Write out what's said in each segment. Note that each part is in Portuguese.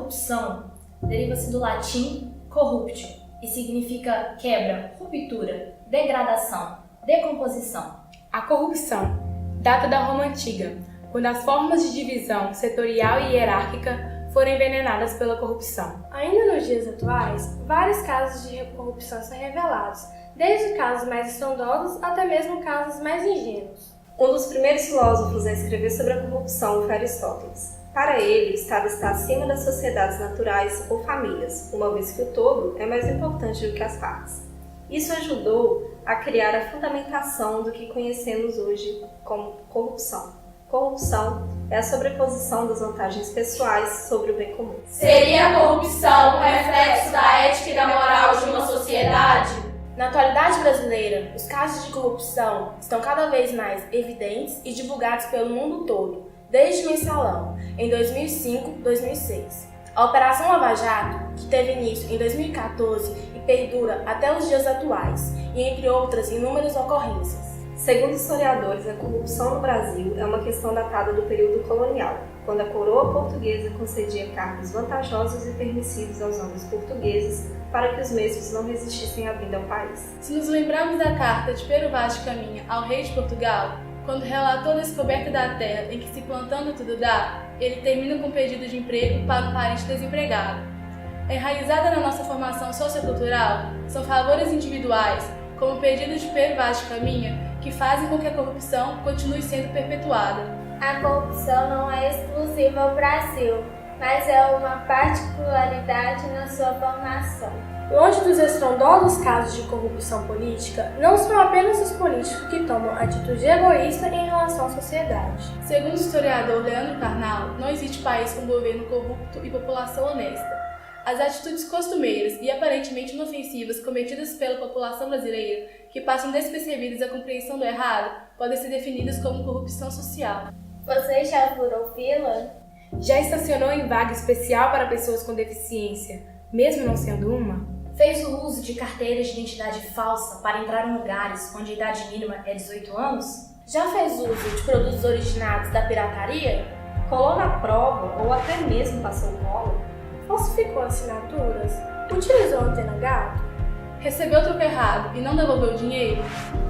corrupção deriva-se do latim corruptio e significa quebra, ruptura, degradação, decomposição. A corrupção data da Roma Antiga, quando as formas de divisão setorial e hierárquica foram envenenadas pela corrupção. Ainda nos dias atuais, vários casos de corrupção são revelados, desde casos mais estrondosos até mesmo casos mais ingênuos. Um dos primeiros filósofos a escrever sobre a corrupção foi Aristóteles. Para ele, o Estado está acima das sociedades naturais ou famílias, uma vez que o todo é mais importante do que as partes. Isso ajudou a criar a fundamentação do que conhecemos hoje como corrupção. Corrupção é a sobreposição das vantagens pessoais sobre o bem comum. Seria a corrupção um reflexo da ética e da moral de uma sociedade? Na atualidade brasileira, os casos de corrupção estão cada vez mais evidentes e divulgados pelo mundo todo, desde o Mensalão, em 2005-2006. A Operação Lava Jato, que teve início em 2014 e perdura até os dias atuais, e entre outras inúmeras ocorrências. Segundo historiadores, a corrupção no Brasil é uma questão datada do período colonial, quando a coroa portuguesa concedia cargos vantajosos e permissivos aos homens portugueses para que os mesmos não resistissem à vinda ao país. Se nos lembrarmos da carta de Pero Vaz de Caminha ao rei de Portugal, quando relatou a descoberta da terra em que se plantando tudo dá, ele termina com um pedido de emprego para um parente desempregado. Enraizada na nossa formação sociocultural, são favores individuais, como o pedido de Pero Vaz de Caminha, que fazem com que a corrupção continue sendo perpetuada. A corrupção não é exclusiva ao Brasil, mas é uma particularidade na sua formação. Longe dos estrondosos casos de corrupção política, não são apenas os políticos que tomam atitude egoísta em relação à sociedade. Segundo o historiador Leandro Carnal, não existe país com governo corrupto e população honesta. As atitudes costumeiras e aparentemente inofensivas cometidas pela população brasileira, que passam despercebidas à compreensão do errado, podem ser definidas como corrupção social. Você já furou fila? Já estacionou em vaga especial para pessoas com deficiência, mesmo não sendo uma? Fez o uso de carteiras de identidade falsa para entrar em lugares onde a idade mínima é 18 anos? Já fez uso de produtos originados da pirataria? Colou na prova ou até mesmo passou cola? Falsificou assinaturas? Utilizou antena gato? Recebeu troco errado e não devolveu o dinheiro?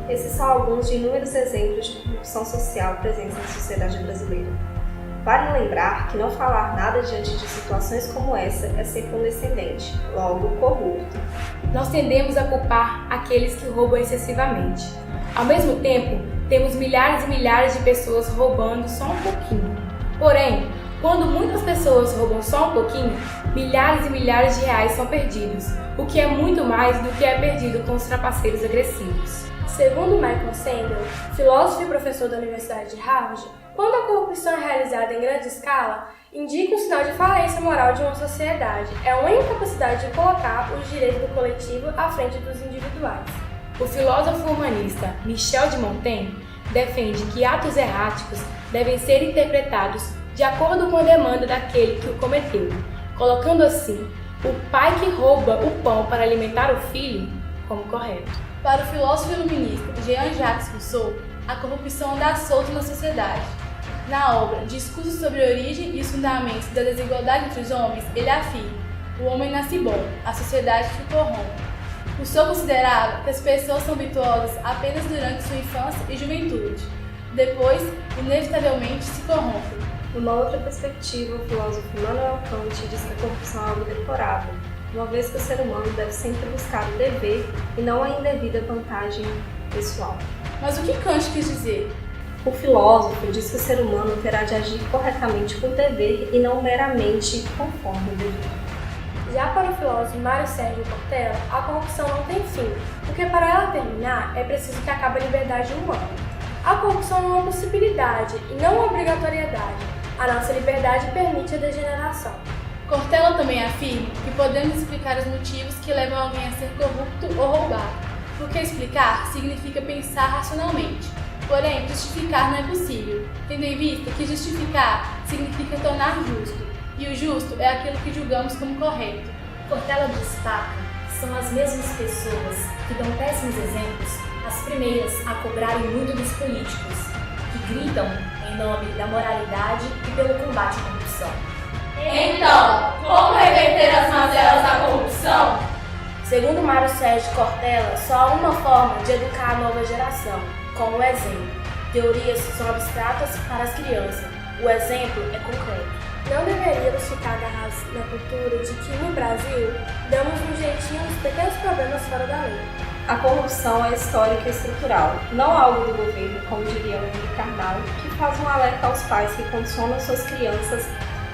Esses são alguns de inúmeros exemplos de corrupção social presentes na sociedade brasileira. Vale lembrar que não falar nada diante de situações como essa é ser condescendente, logo corrupto. Nós tendemos a culpar aqueles que roubam excessivamente. Ao mesmo tempo, temos milhares e milhares de pessoas roubando só um pouquinho. Porém, quando muitas pessoas roubam só um pouquinho, milhares e milhares de reais são perdidos, o que é muito mais do que é perdido com os trapaceiros agressivos. Segundo Michael Sandel, filósofo e professor da Universidade de Harvard, quando a corrupção é realizada em grande escala, indica um sinal de falência moral de uma sociedade. É uma incapacidade de colocar os direitos do coletivo à frente dos individuais. O filósofo humanista Michel de Montaigne defende que atos erráticos devem ser interpretados de acordo com a demanda daquele que o cometeu, colocando assim o pai que rouba o pão para alimentar o filho como correto. Para o filósofo iluminista Jean-Jacques Rousseau, a corrupção anda solta na sociedade. Na obra Discurso sobre a origem e os fundamentos da desigualdade entre os homens, ele afirma: o homem nasce bom, a sociedade se corrompe. Rousseau considerava que as pessoas são virtuosas apenas durante sua infância e juventude. Depois, inevitavelmente, se corrompem. Numa outra perspectiva, o filósofo Immanuel Kant diz que a corrupção é algo deplorável, uma vez que o ser humano deve sempre buscar o dever e não a indevida vantagem pessoal. Mas o que Kant quis dizer? O filósofo diz que o ser humano terá de agir corretamente por dever e não meramente conforme o dever. Já para o filósofo Mário Sérgio Cortella, a corrupção não tem fim, porque para ela terminar é preciso que acabe a liberdade humana. A corrupção é uma possibilidade e não uma obrigatoriedade. A nossa liberdade permite a degeneração. Cortella também afirma que podemos explicar os motivos que levam alguém a ser corrupto ou roubado, porque explicar significa pensar racionalmente. Porém, justificar não é possível, tendo em vista que justificar significa tornar justo, e o justo é aquilo que julgamos como correto. Cortella destaca que são as mesmas pessoas que dão péssimos exemplos as primeiras a cobrarem muito dos políticos, que gritam em nome da moralidade e pelo combate à corrupção. Então, como reverter as mazelas da corrupção? Segundo Mário Sérgio Cortella, só há uma forma de educar a nova geração, com o exemplo. Teorias são abstratas para as crianças, o exemplo é concreto. Não deveríamos ficar agarrados na cultura de que no Brasil damos um jeitinho nos pequenos problemas fora da lei. A corrupção é histórica e estrutural, não algo do governo, como diria o Henrique Carnal, que faz um alerta aos pais que condicionam suas crianças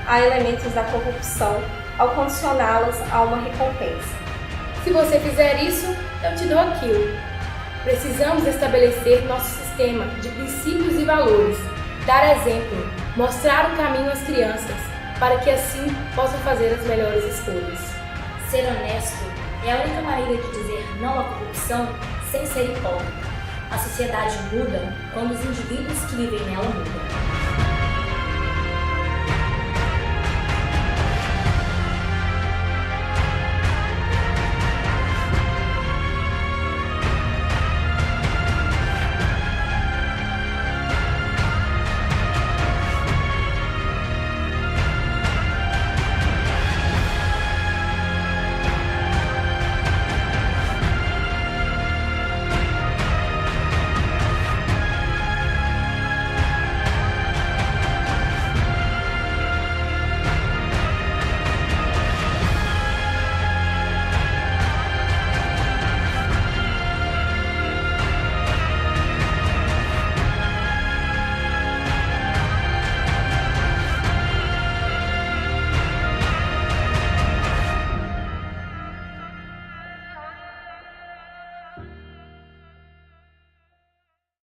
a elementos da corrupção ao condicioná-las a uma recompensa. Se você fizer isso, eu te dou aquilo. Precisamos estabelecer nosso sistema de princípios e valores, dar exemplo, mostrar o caminho às crianças, para que assim possam fazer as melhores escolhas. Ser honesto é a única maneira de dizer não à corrupção sem ser hipócrita. A sociedade muda quando os indivíduos que vivem nela mudam.